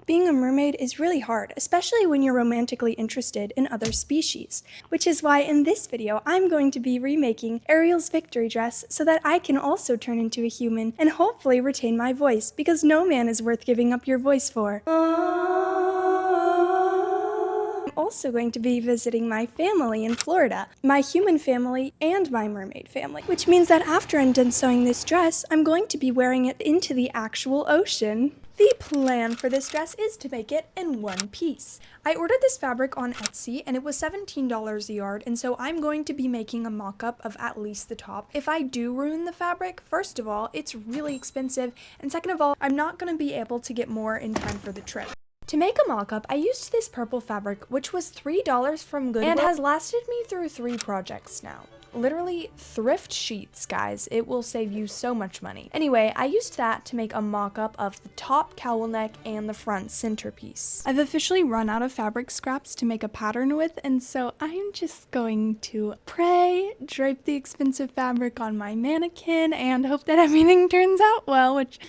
Being a mermaid is really hard, especially when you're romantically interested in other species, which is why in this video I'm going to be remaking Ariel's victory dress so that I can also turn into a human and hopefully retain my voice, because no man is worth giving up your voice for. I'm also going to be visiting my family in Florida, my human family and my mermaid family, which means that after I'm done sewing this dress, I'm going to be wearing it into the actual ocean. The plan for this dress is to make it in one piece. I ordered this fabric on Etsy and it was $17 a yard, and so I'm going to be making a mock-up of at least the top. If I do ruin the fabric, first of all, it's really expensive, and second of all, I'm not going to be able to get more in time for the trip. To make a mock-up, I used this purple fabric, which was $3 from Goodwill and has lasted me through 3 projects now. Literally thrift sheets, guys. It will save you so much money. Anyway, I used that to make a mock-up of the top cowl neck and the front centerpiece. I've officially run out of fabric scraps to make a pattern with, and so I'm just going to pray, drape the expensive fabric on my mannequin, and hope that everything turns out well, which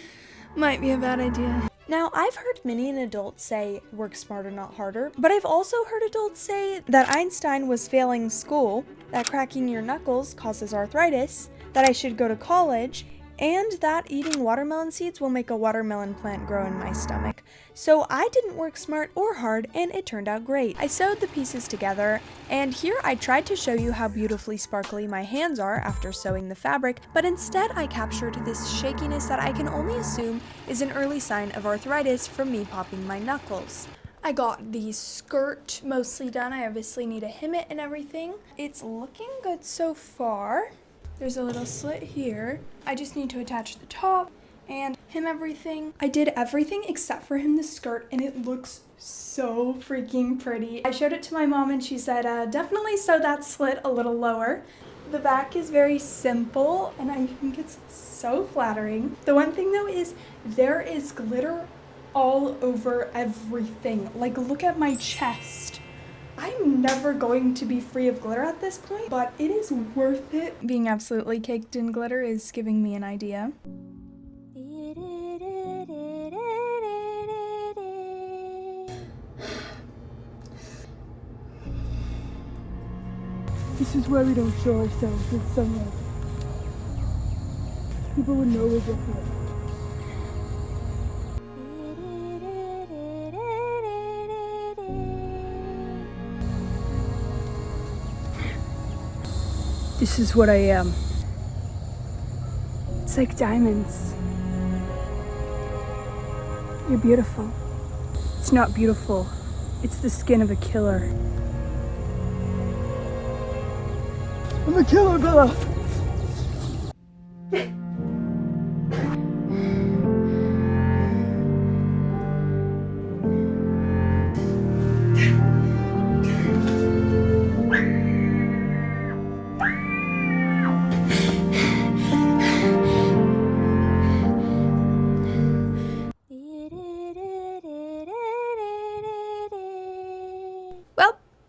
might be a bad idea. Now, I've heard many an adult say, work smarter, not harder, but I've also heard adults say that Einstein was failing school, that cracking your knuckles causes arthritis, that I should go to college, and that eating watermelon seeds will make a watermelon plant grow in my stomach. So I didn't work smart or hard, and it turned out great. I sewed the pieces together, and here I tried to show you how beautifully sparkly my hands are after sewing the fabric, but instead I captured this shakiness that I can only assume is an early sign of arthritis from me popping my knuckles. I got the skirt mostly done. I obviously need to hem it and everything. It's looking good so far. There's a little slit here. I just need to attach the top and hem everything. I did everything except for hem the skirt, and it looks so freaking pretty. I showed it to my mom and she said, definitely sew that slit a little lower. The back is very simple and I think it's so flattering. The one thing though is there is glitter all over everything. Like, look at my chest. I'm never going to be free of glitter at this point, but it is worth it. Being absolutely caked in glitter is giving me an idea. This is why we don't show ourselves in sunlight. People would know we're different. This is what I am. It's like diamonds. You're beautiful. It's not beautiful. It's the skin of a killer. I'm a killer, Bella!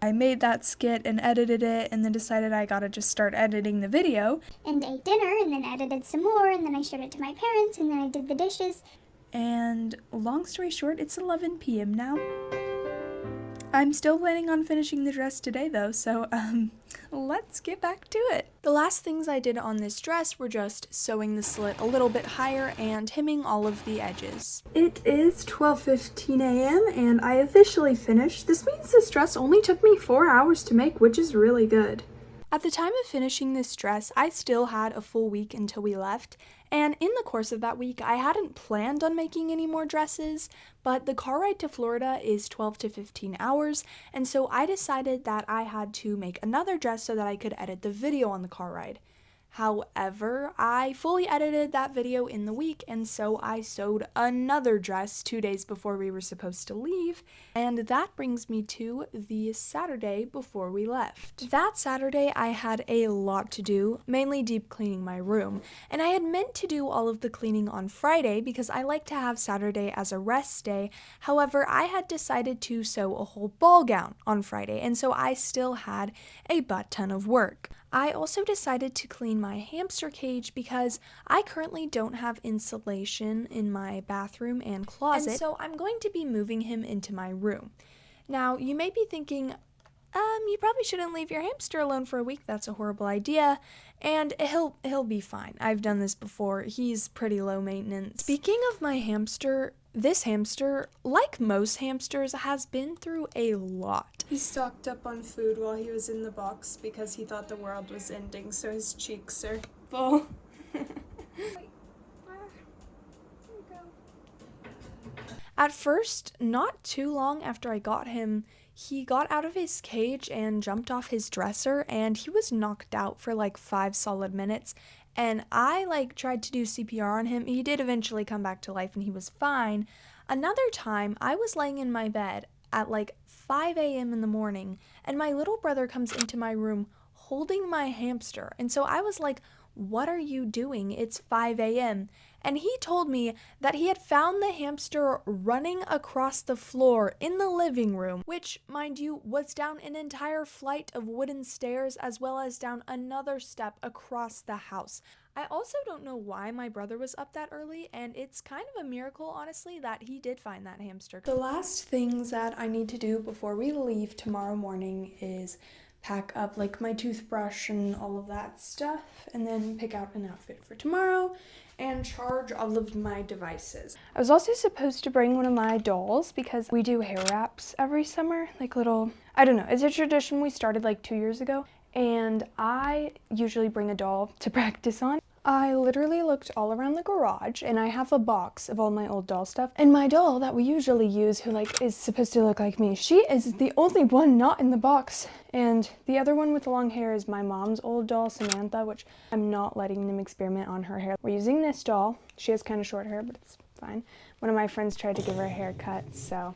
I made that skit and edited it and then decided I gotta just start editing the video. And ate dinner and then edited some more, and then I showed it to my parents, and then I did the dishes. And long story short, it's 11 p.m. now. I'm still planning on finishing the dress today though, so let's get back to it. The last things I did on this dress were just sewing the slit a little bit higher and hemming all of the edges. It is 12:15 a.m. and I officially finished. This means this dress only took me 4 hours to make, which is really good. At the time of finishing this dress, I still had a full week until we left, and in the course of that week, I hadn't planned on making any more dresses, but the car ride to Florida is 12 to 15 hours, and so I decided that I had to make another dress so that I could edit the video on the car ride. However, I fully edited that video in the week, and so I sewed another dress 2 days before we were supposed to leave, and that brings me to the Saturday before we left. That Saturday, I had a lot to do, mainly deep cleaning my room, and I had meant to do all of the cleaning on Friday because I like to have Saturday as a rest day. However, I had decided to sew a whole ball gown on Friday, and so I still had a butt ton of work. I also decided to clean my hamster cage because I currently don't have insulation in my bathroom and closet, and so I'm going to be moving him into my room. Now, you may be thinking, you probably shouldn't leave your hamster alone for a week. That's a horrible idea. And he'll be fine. I've done this before. He's pretty low maintenance. Speaking of my hamster, this hamster, like most hamsters, has been through a lot. He stocked up on food while he was in the box because he thought the world was ending, so his cheeks are full. At first, not too long after I got him, he got out of his cage and jumped off his dresser, and he was knocked out for like 5 solid minutes. And I tried to do CPR on him. He did eventually come back to life and he was fine. Another time, I was laying in my bed at 5 a.m. in the morning, and my little brother comes into my room holding my hamster. And so I was like, "What are you doing? It's 5 a.m." And he told me that he had found the hamster running across the floor in the living room, which, mind you, was down an entire flight of wooden stairs as well as down another step across the house. I also don't know why my brother was up that early, and it's kind of a miracle, honestly, that he did find that hamster. The last things that I need to do before we leave tomorrow morning is pack up my toothbrush and all of that stuff, and then pick out an outfit for tomorrow and charge all of my devices. I was also supposed to bring one of my dolls because we do hair wraps every summer, I don't know, it's a tradition we started 2 years ago, and I usually bring a doll to practice on. I literally looked all around the garage, and I have a box of all my old doll stuff, and my doll that we usually use, who is supposed to look like me, she is the only one not in the box, and the other one with the long hair is my mom's old doll, Samantha, which I'm not letting them experiment on her hair. We're using this doll. She has kind of short hair, but it's fine. One of my friends tried to give her a haircut, so...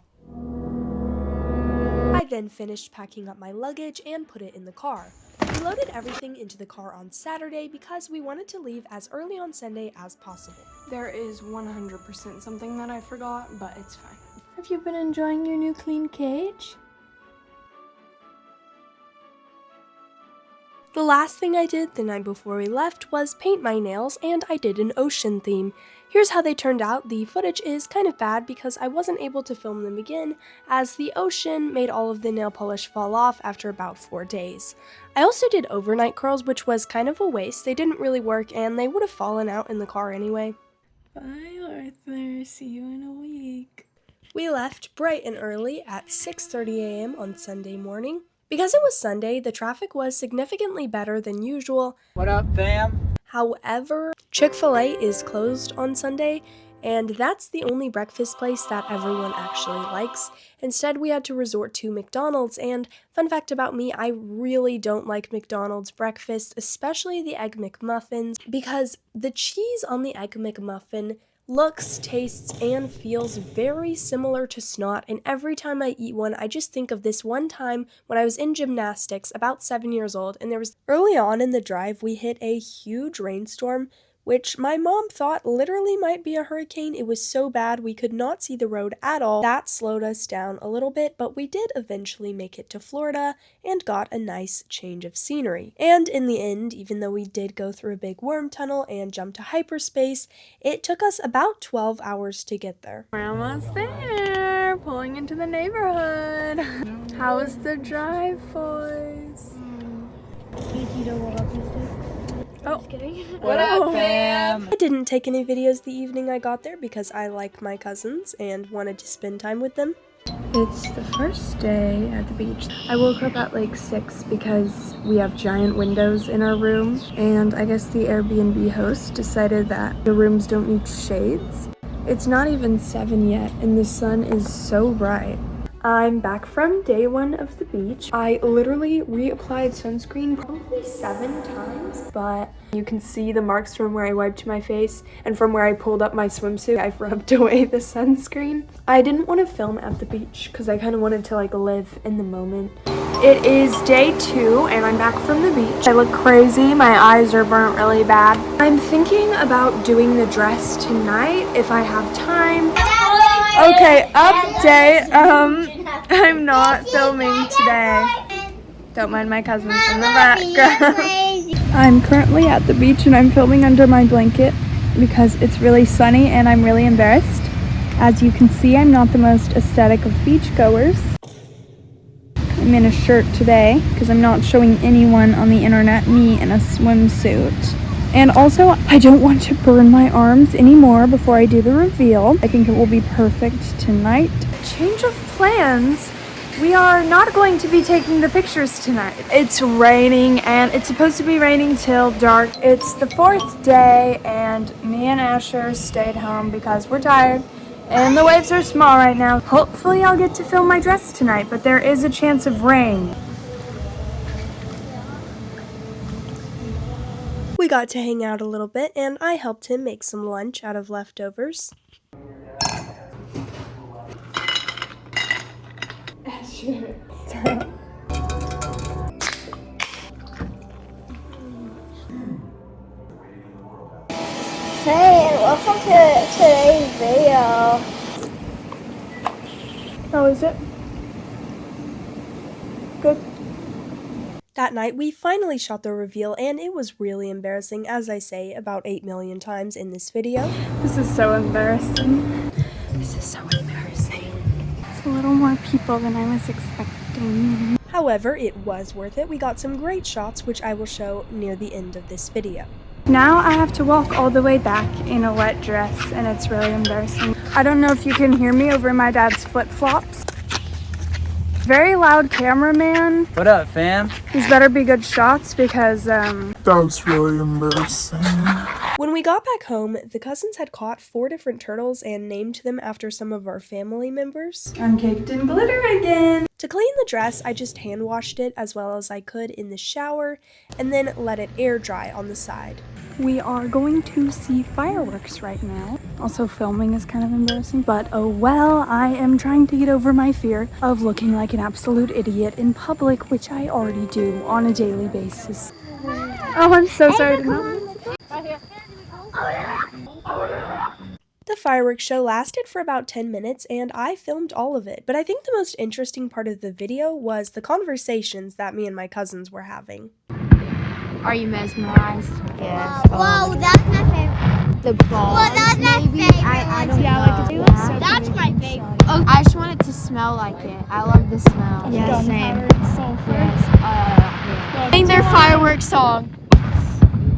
I then finished packing up my luggage and put it in the car. We loaded everything into the car on Saturday because we wanted to leave as early on Sunday as possible. There is 100% something that I forgot, but it's fine. Have you been enjoying your new clean cage? The last thing I did the night before we left was paint my nails, and I did an ocean theme. Here's how they turned out. The footage is kind of bad because I wasn't able to film them again, as the ocean made all of the nail polish fall off after about 4 days. I also did overnight curls, which was kind of a waste. They didn't really work, and they would have fallen out in the car anyway. Bye, Arthur. See you in a week. We left bright and early at 6:30 a.m. on Sunday morning. Because it was Sunday, the traffic was significantly better than usual. What up, fam? However, Chick-fil-A is closed on Sunday, and that's the only breakfast place that everyone actually likes. Instead, we had to resort to McDonald's, and fun fact about me, I really don't like McDonald's breakfast, especially the Egg McMuffins, because the cheese on the Egg McMuffin looks, tastes, and feels very similar to snot, and every time I eat one, I just think of this one time when I was in gymnastics, about 7 years old, and early on in the drive, we hit a huge rainstorm, which my mom thought literally might be a hurricane. It was so bad we could not see the road at all. That slowed us down a little bit, but we did eventually make it to Florida and got a nice change of scenery. And in the end, even though we did go through a big worm tunnel and jump to hyperspace, it took us about 12 hours to get there. We're almost there, pulling into the neighborhood. How was the drive, boys? Oh, What up, fam? I didn't take any videos the evening I got there because I like my cousins and wanted to spend time with them. It's the first day at the beach. I woke up at 6 because we have giant windows in our room, and I guess the Airbnb host decided that the rooms don't need shades. It's not even 7 yet, and the sun is so bright. I'm back from day 1 of the beach. I literally reapplied sunscreen probably 7 times, but you can see the marks from where I wiped my face and from where I pulled up my swimsuit. I've rubbed away the sunscreen. I didn't want to film at the beach because I kind of wanted to live in the moment. It is day 2 and I'm back from the beach. I look crazy. My eyes are burnt really bad. I'm thinking about doing the dress tonight if I have time. Okay, update. I'm not filming today. Don't mind my cousins in the background. I'm currently at the beach and I'm filming under my blanket because it's really sunny and I'm really embarrassed. As you can see, I'm not the most aesthetic of beachgoers. I'm in a shirt today because I'm not showing anyone on the internet me in a swimsuit. And also, I don't want to burn my arms anymore before I do the reveal. I think it will be perfect tonight. Change of plans. We are not going to be taking the pictures tonight. It's raining and it's supposed to be raining till dark. It's the 4th day and me and Asher stayed home because we're tired and the waves are small right now. Hopefully I'll get to film my dress tonight, but there is a chance of rain. We got to hang out a little bit and I helped him make some lunch out of leftovers. Hey, and welcome to today's video. How is it? Good. That night, we finally shot the reveal, and it was really embarrassing, as I say about 8 million times in this video. This is so embarrassing. This is so embarrassing. It's a little more people than I was expecting. However, it was worth it. We got some great shots, which I will show near the end of this video. Now I have to walk all the way back in a wet dress, and it's really embarrassing. I don't know if you can hear me over my dad's flip-flops. Very loud cameraman. What up, fam? These better be good shots because, That's really embarrassing. When we got back home, the cousins had caught 4 different turtles and named them after some of our family members. I'm caked in glitter again. To clean the dress, I just hand washed it as well as I could in the shower and then let it air dry on the side. We are going to see fireworks right now. Also, filming is kind of embarrassing, but oh well, I am trying to get over my fear of looking like an absolute idiot in public, which I already do on a daily basis. Oh, I'm so sorry to know. The fireworks show lasted for about 10 minutes and I filmed all of it, but I think the most interesting part of the video was the conversations that me and my cousins were having. Are you mesmerized? Yes. Whoa, that's my favorite. The ball. Well, that's my maybe? favorite. I don't know. That's my favorite. Oh, I just want it to smell like it. I love the smell. Yeah, same. Yes. Yeah. Sing their fireworks song.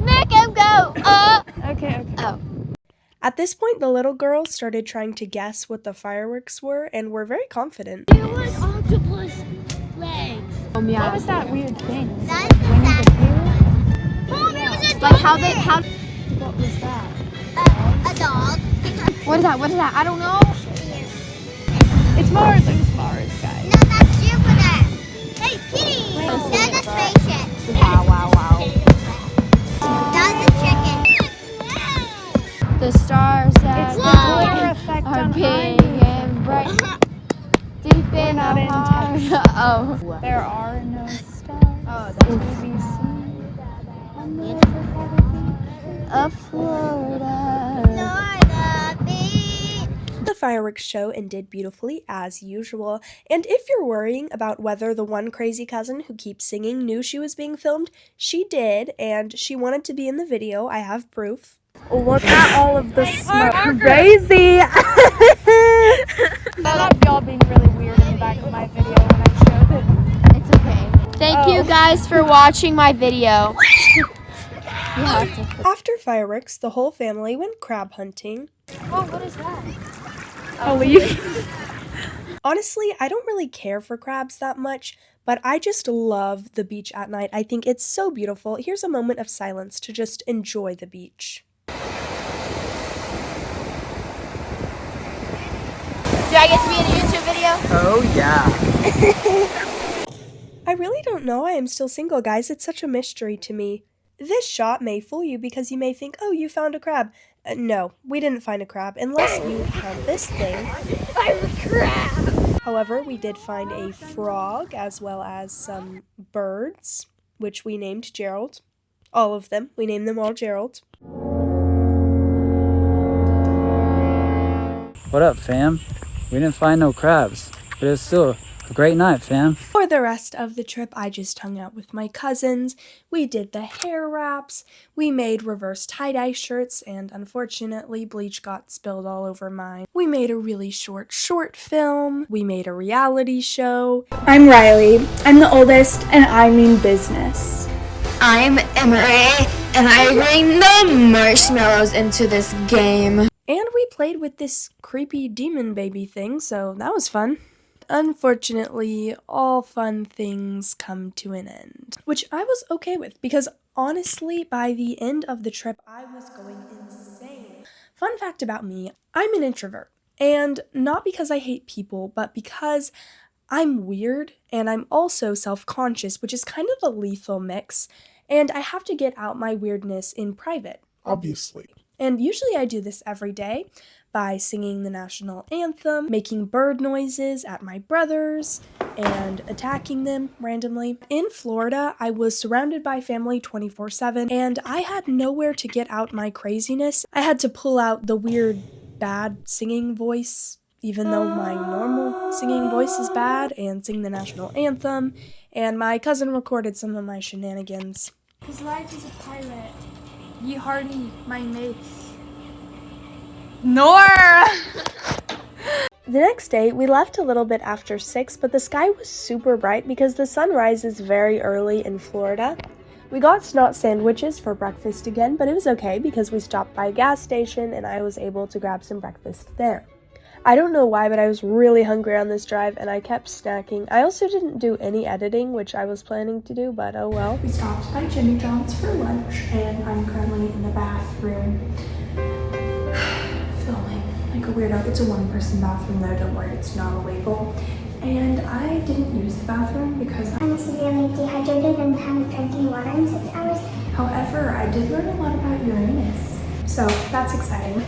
Make him go up. Okay. Oh. At this point, the little girls started trying to guess what the fireworks were and were very confident. It was octopus legs. Yeah. What was that weird thing? That's the sad Like how they how? What was that? a dog. What is that? I don't know. It's Mars. It's Mars, guys. No, that's Jupiter. Hey, kitty. That's a spaceship. Wow. That's a chicken. The stars that It's the glitter effect are on big and bright. Deep in not the in heart. Oh. There are no stars. Oh, that's to be seen. Of Florida. Florida beach. The fireworks show ended beautifully as usual, and if you're worrying about whether the one crazy cousin who keeps singing knew she was being filmed, she did, and she wanted to be in the video. I have proof. Look at all of the smoke. Crazy! I love y'all being really weird in the back of my video when I showed it. It's okay. Thank you guys for watching my video. After fireworks, the whole family went crab hunting. Oh, what is that? A leaf. Honestly, I don't really care for crabs that much, but I just love the beach at night. I think it's so beautiful. Here's a moment of silence to just enjoy the beach. Do I get to be in a YouTube video? Oh, yeah. I really don't know. I am still single, guys. It's such a mystery to me. This shot may fool you because you may think, oh, you found a crab. No, we didn't find a crab, unless you count this thing. I'm a crab. However, we did find a frog as well as some birds, which we named Gerald. All of them. We named them all Gerald. What up, fam? We didn't find no crabs, but it was still A great night, fam. For the rest of the trip, I just hung out with my cousins. We did the hair wraps. We made reverse tie-dye shirts, and unfortunately, bleach got spilled all over mine. We made a really short film. We made a reality show. I'm Rylee. I'm the oldest, and I mean business. I'm Emery, and I bring the marshmallows into this game. And we played with this creepy demon baby thing, so that was fun. Unfortunately, all fun things come to an end, which I was okay with because honestly, by the end of the trip, I was going insane. Fun fact about me, I'm an introvert, and not because I hate people, but because I'm weird and I'm also self-conscious, which is kind of a lethal mix, and I have to get out my weirdness in private. Obviously. And usually I do this every day by singing the national anthem, making bird noises at my brothers, and attacking them randomly. In Florida, I was surrounded by family 24/7, and I had nowhere to get out my craziness. I had to pull out the weird, bad singing voice, even though my normal singing voice is bad, and sing the national anthem, and my cousin recorded some of my shenanigans. His life is a pirate. Ye hearty, my mates. The next day, we left a little bit after 6, but the sky was super bright because the sun rises very early in Florida. We got snot sandwiches for breakfast again, but it was okay because we stopped by a gas station and I was able to grab some breakfast there. I don't know why, but I was really hungry on this drive and I kept snacking. I also didn't do any editing, which I was planning to do, but oh well. We stopped by Jimmy John's for lunch, and I'm currently in the bathroom filming like a weirdo. It's a one-person bathroom though, don't worry, it's not illegal. And I didn't use the bathroom because I'm severely dehydrated and haven't drank any water in 6 hours. however, I did learn a lot about Uranus. So that's exciting.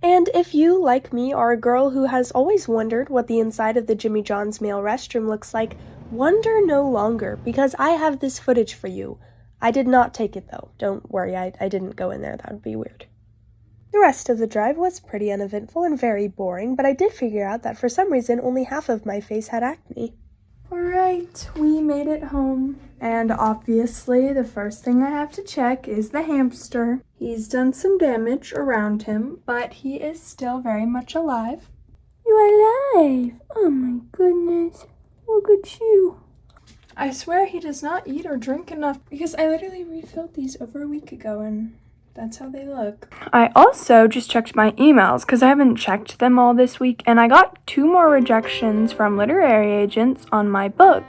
And if you, like me, are a girl who has always wondered what the inside of the Jimmy John's male restroom looks like, wonder no longer, because I have this footage for you. I did not take it though. Don't worry, I didn't go in there. That would be weird. The rest of the drive was pretty uneventful and very boring, but I did figure out that for some reason only half of my face had acne. Alright, we made it home, and obviously the first thing I have to check is the hamster. He's done some damage around him, but he is still very much alive. You're alive! Oh my goodness, look at you. I swear he does not eat or drink enough because I literally refilled these over a week ago and that's how they look. I also just checked my emails because I haven't checked them all this week, and I got 2 more rejections from literary agents on my book.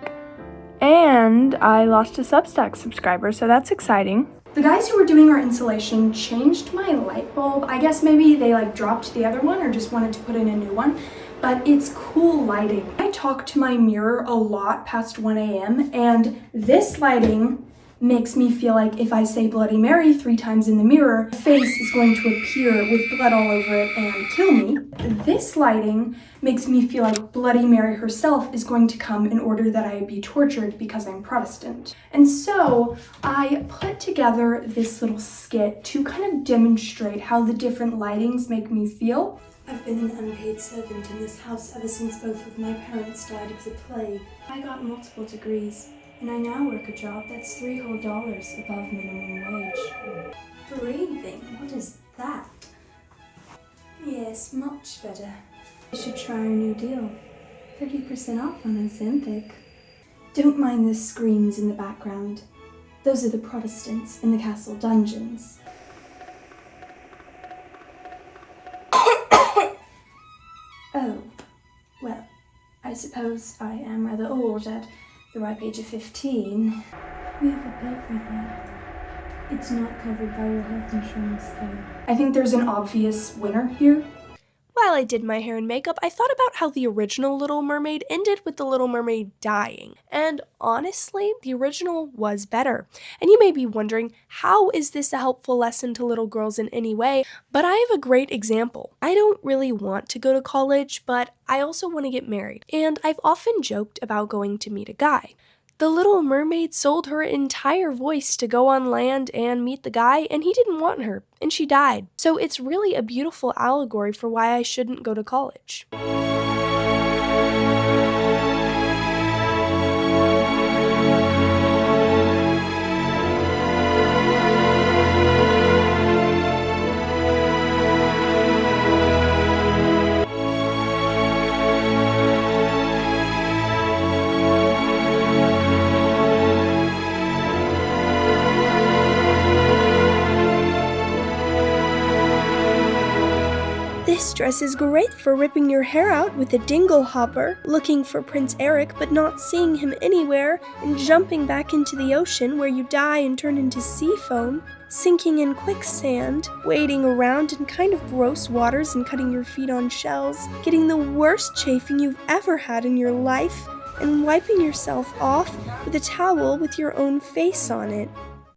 And I lost a Substack subscriber, so that's exciting. The guys who were doing our installation changed my light bulb. I guess maybe they dropped the other one or just wanted to put in a new one. But it's cool lighting. I talk to my mirror a lot past 1 a.m. and this lighting makes me feel like if I say Bloody Mary 3 times in the mirror, a face is going to appear with blood all over it and kill me. This lighting makes me feel like Bloody Mary herself is going to come in order that I be tortured because I'm Protestant. And so I put together this little skit to kind of demonstrate how the different lightings make me feel. I've been an unpaid servant in this house ever since both of my parents died of the plague. I got multiple degrees, and I now work a job that's $3 whole above minimum wage. Breathing, what is that? Yes, much better. I should try our new deal. 50% off on Ozempic. Don't mind the screams in the background. Those are the Protestants in the castle dungeons. Oh, well, I suppose I am rather old at the ripe age of 15. We have a bill for that. It's not covered by your health insurance, though. I think there's an obvious winner here. While I did my hair and makeup, I thought about how the original Little Mermaid ended with the Little Mermaid dying. And honestly, the original was better. And you may be wondering, how is this a helpful lesson to little girls in any way? But I have a great example. I don't really want to go to college, but I also want to get married. And I've often joked about going to meet a guy. The Little Mermaid sold her entire voice to go on land and meet the guy, and he didn't want her, and she died. So it's really a beautiful allegory for why I shouldn't go to college. dress is great for ripping your hair out with a dingle hopper, looking for Prince Eric but not seeing him anywhere, and jumping back into the ocean where you die and turn into sea foam, sinking in quicksand, wading around in kind of gross waters and cutting your feet on shells, getting the worst chafing you've ever had in your life, and wiping yourself off with a towel with your own face on it.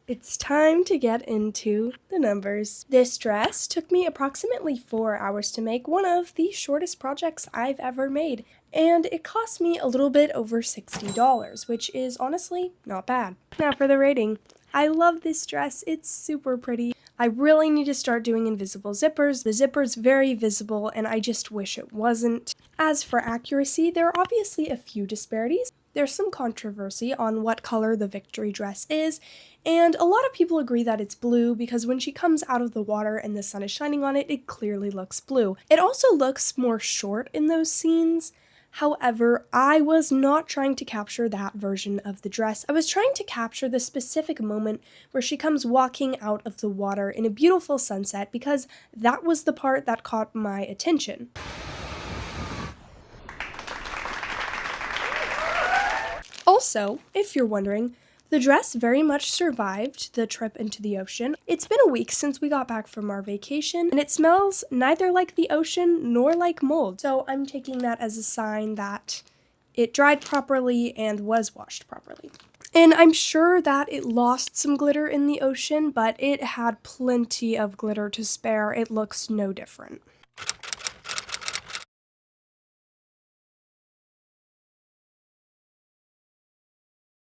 It's time to get into the numbers. This dress took me approximately 4 hours to make, one of the shortest projects I've ever made, and it cost me a little bit over $60, which is honestly not bad. Now for the rating. I love this dress, it's super pretty. I really need to start doing invisible zippers. The zipper's very visible and I just wish it wasn't. As for accuracy, there are obviously a few disparities. There's some controversy on what color the victory dress is, and a lot of people agree that it's blue because when she comes out of the water and the sun is shining on it, it clearly looks blue. It also looks more short in those scenes. However, I was not trying to capture that version of the dress. I was trying to capture the specific moment where she comes walking out of the water in a beautiful sunset because that was the part that caught my attention. Also, if you're wondering, the dress very much survived the trip into the ocean. It's been a week since we got back from our vacation, and it smells neither like the ocean nor like mold. So I'm taking that as a sign that it dried properly and was washed properly. And I'm sure that it lost some glitter in the ocean, but it had plenty of glitter to spare. It looks no different.